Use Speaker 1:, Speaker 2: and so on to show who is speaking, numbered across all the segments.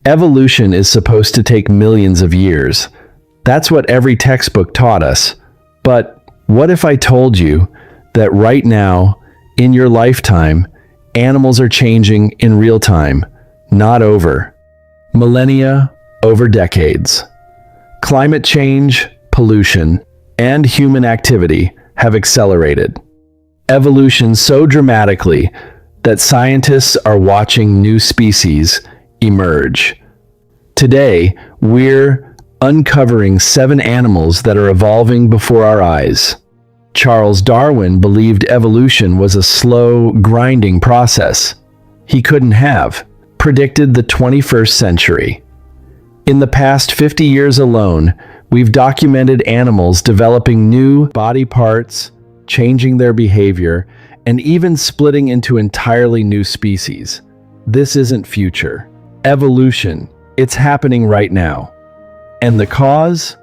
Speaker 1: Evolution is supposed to take millions of years. That's what every textbook taught us. But what if I told you that right now, in your lifetime, animals are changing in real time, not over millennia, over decades? Climate change, pollution, and human activity have accelerated evolution so dramatically that scientists are watching new species emerge. Today, we're uncovering 7 animals that are evolving before our eyes. Charles Darwin believed evolution was a slow, grinding process. He couldn't have predicted the 21st century. In the past 50 years alone, we've documented animals developing new body parts, changing their behavior, and even splitting into entirely new species. This isn't future evolution. It's happening right now. And the cause?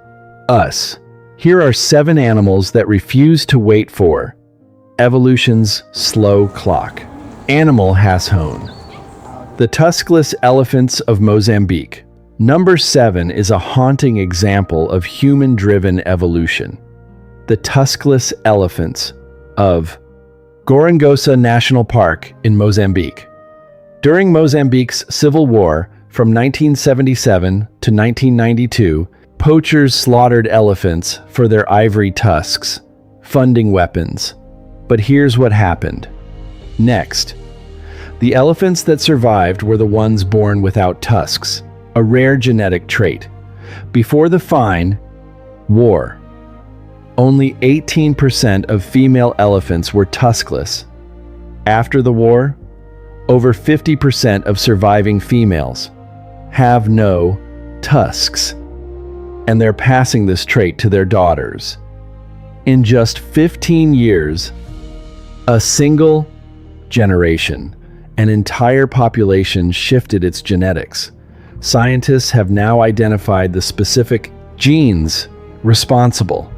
Speaker 1: Us. Here are 7 animals that refuse to wait for evolution's slow clock. Animal Hashone. The tuskless elephants of Mozambique. Number 7 is a haunting example of human-driven evolution. The tuskless elephants of Gorongosa National Park in Mozambique. During Mozambique's civil war from 1977 to 1992, poachers slaughtered elephants for their ivory tusks, funding weapons. But here's what happened next. The elephants that survived were the ones born without tusks, a rare genetic trait. Before the war, only 18% of female elephants were tuskless. After the war, over 50% of surviving females have no tusks, and they're passing this trait to their daughters. In just 15 years, a single generation, an entire population shifted its genetics. Scientists have now identified the specific genes responsible.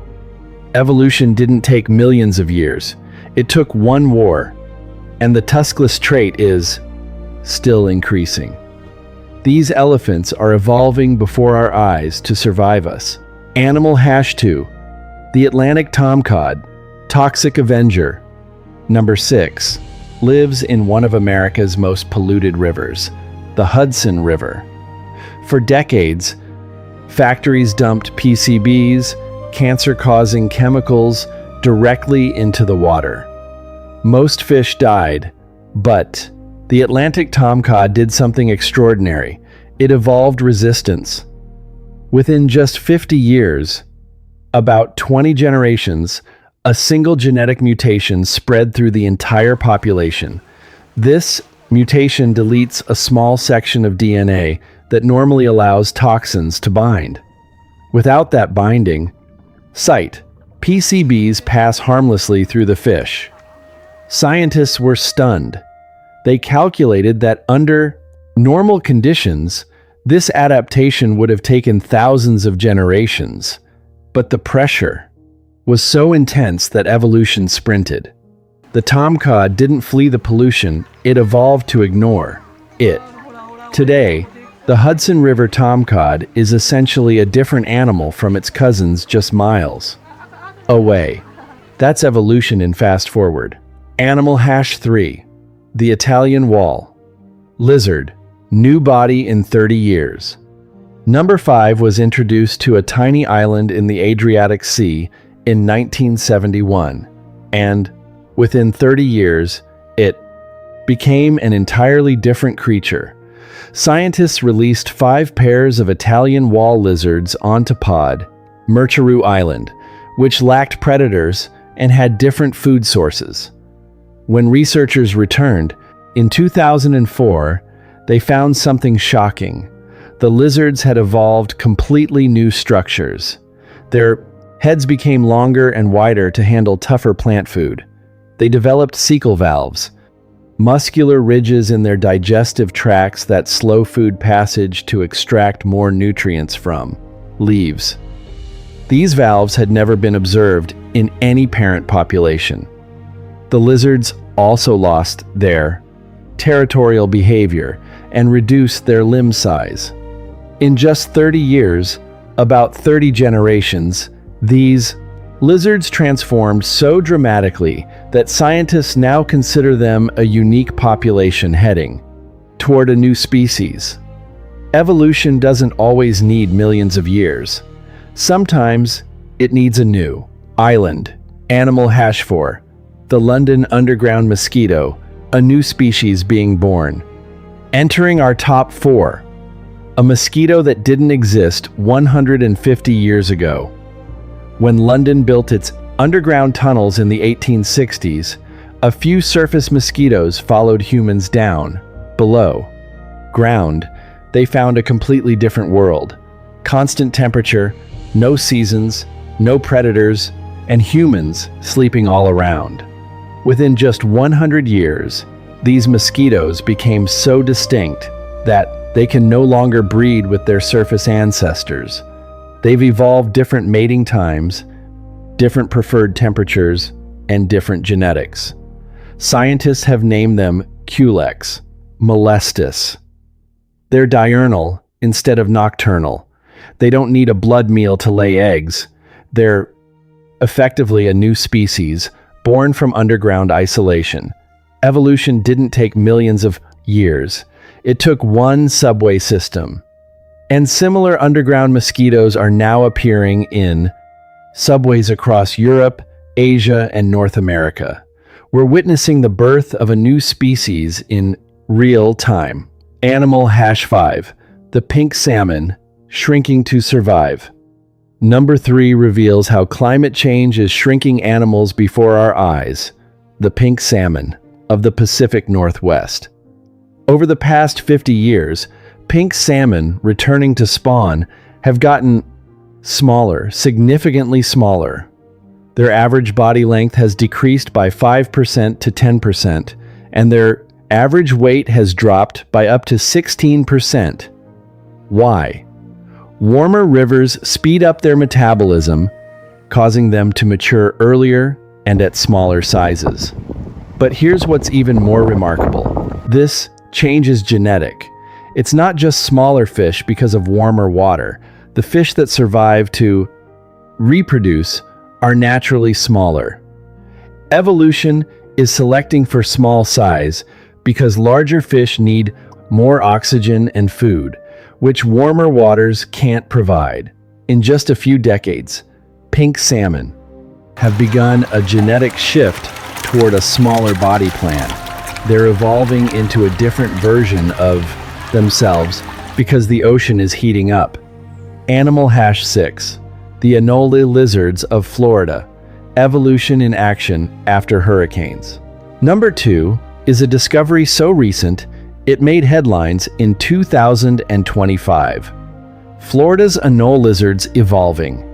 Speaker 1: Evolution didn't take millions of years. It took one war, and the tuskless trait is still increasing. These elephants are evolving before our eyes to survive us. Animal Hashone. The Atlantic tomcod, toxic avenger. Number 6, lives in one of America's most polluted rivers, the Hudson River. For decades, factories dumped PCBs, cancer-causing chemicals, directly into the water. Most fish died, but the Atlantic tomcod did something extraordinary. It evolved resistance. Within just 50 years, about 20 generations, a single genetic mutation spread through the entire population. This mutation deletes a small section of DNA that normally allows toxins to bind. Without that binding site, PCBs pass harmlessly through the fish. Scientists were stunned. They calculated that under normal conditions, this adaptation would have taken thousands of generations. But the pressure was so intense that evolution sprinted. The tomcod didn't flee the pollution, it evolved to ignore it. Today, the Hudson River tomcod is essentially a different animal from its cousins just miles away. That's evolution in fast forward. Animal Hashone. The Italian wall lizard. New body in 30 years. Number 5 was introduced to a tiny island in the Adriatic Sea in 1971, and within 30 years, it became an entirely different creature. Scientists released 5 pairs of Italian wall lizards onto Merceru Island, which lacked predators and had different food sources. When researchers returned, in 2004, they found something shocking. The lizards had evolved completely new structures. Their heads became longer and wider to handle tougher plant food. They developed cecal valves, muscular ridges in their digestive tracts that slow food passage to extract more nutrients from leaves. These valves had never been observed in any parent population. The lizards also lost their territorial behavior and reduced their limb size. In just 30 years, about 30 generations, these lizards transformed so dramatically that scientists now consider them a unique population heading toward a new species. Evolution doesn't always need millions of years. Sometimes it needs a new island, animal #4, the London underground mosquito, a new species being born. Entering our top 4, a mosquito that didn't exist 150 years ago. When London built its underground tunnels in the 1860s, a few surface mosquitoes followed humans down. Below ground, they found a completely different world. Constant temperature, no seasons, no predators, and humans sleeping all around. Within just 100 years, these mosquitoes became so distinct that they can no longer breed with their surface ancestors. They've evolved different mating times, different preferred temperatures, and different genetics. Scientists have named them Culex, molestus. They're diurnal instead of nocturnal. They don't need a blood meal to lay eggs. They're effectively a new species, born from underground isolation. Evolution didn't take millions of years. It took one subway system. And similar underground mosquitoes are now appearing in subways across Europe, Asia, and North America. We're witnessing the birth of a new species in real time. Animal #5, the pink salmon, shrinking to survive. Number 3 reveals how climate change is shrinking animals before our eyes. The pink salmon of the Pacific Northwest. Over the past 50 years, pink salmon returning to spawn have gotten smaller, significantly smaller. Their average body length has decreased by 5% to 10%, and their average weight has dropped by up to 16%. Why? Warmer rivers speed up their metabolism, causing them to mature earlier and at smaller sizes. But here's what's even more remarkable. This change is genetic. It's not just smaller fish because of warmer water. The fish that survive to reproduce are naturally smaller. Evolution is selecting for small size because larger fish need more oxygen and food, which warmer waters can't provide. In just a few decades, pink salmon have begun a genetic shift toward a smaller body plan. They're evolving into a different version of themselves because the ocean is heating up. Animal #6, the Anola lizards of Florida, evolution in action after hurricanes. Number 2 is a discovery so recent it made headlines in 2025. Florida's Anola lizards evolving.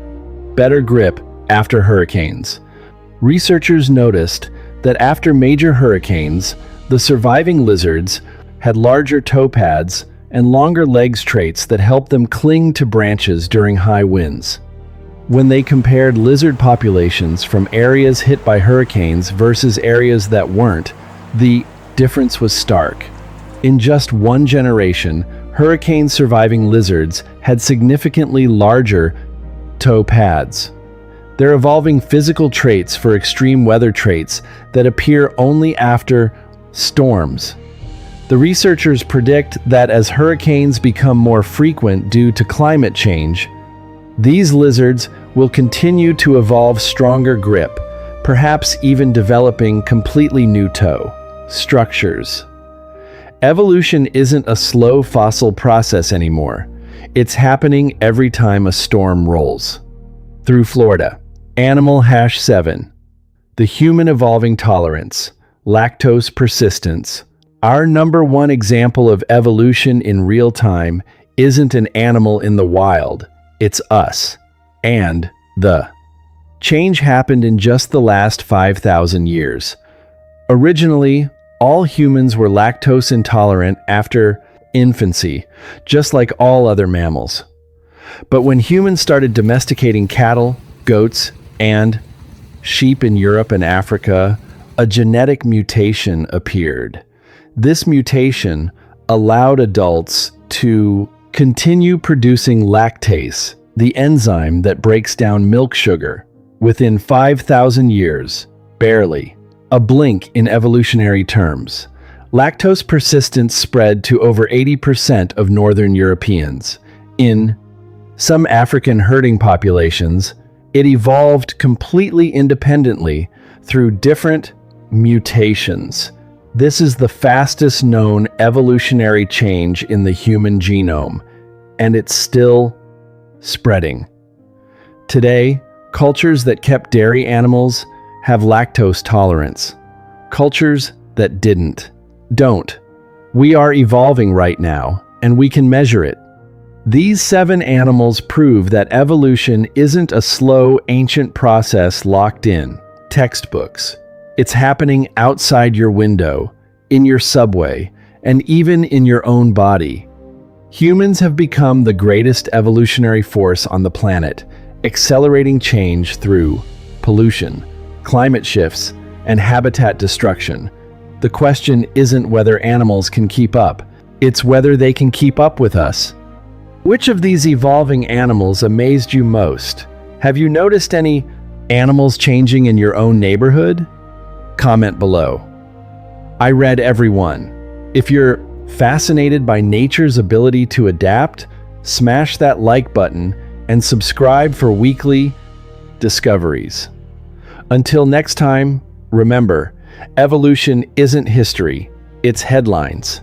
Speaker 1: Better grip after hurricanes. Researchers noticed that after major hurricanes, the surviving lizards had larger toe pads and longer legs traits that helped them cling to branches during high winds. When they compared lizard populations from areas hit by hurricanes versus areas that weren't, the difference was stark. In just one generation, hurricane-surviving lizards had significantly larger toe pads. They're evolving physical traits for extreme weather traits that appear only after storms. The researchers predict that as hurricanes become more frequent due to climate change, these lizards will continue to evolve stronger grip, perhaps even developing completely new toe structures. Evolution isn't a slow fossil process anymore. It's happening every time a storm rolls through Florida. Animal #7, the human evolving tolerance, lactose persistence. Our number 1 example of evolution in real time isn't an animal in the wild, it's us. And the change happened in just the last 5,000 years. Originally, all humans were lactose intolerant after infancy, just like all other mammals. But when humans started domesticating cattle, goats, and sheep in Europe and Africa, a genetic mutation appeared. This mutation allowed adults to continue producing lactase, the enzyme that breaks down milk sugar, within 5,000 years, barely, a blink in evolutionary terms. Lactose persistence spread to over 80% of northern Europeans. In some African herding populations, it evolved completely independently through different mutations. This is the fastest known evolutionary change in the human genome, and it's still spreading. Today, cultures that kept dairy animals have lactose tolerance. Cultures that don't. We are evolving right now, and we can measure it. These 7 animals prove that evolution isn't a slow, ancient process locked in textbooks. It's happening outside your window, in your subway, and even in your own body. Humans have become the greatest evolutionary force on the planet, accelerating change through pollution, climate shifts, and habitat destruction. The question isn't whether animals can keep up, it's whether they can keep up with us. Which of these evolving animals amazed you most? Have you noticed any animals changing in your own neighborhood? Comment below. I read every one. If you're fascinated by nature's ability to adapt, smash that like button and subscribe for weekly discoveries. Until next time, remember, evolution isn't history, it's headlines.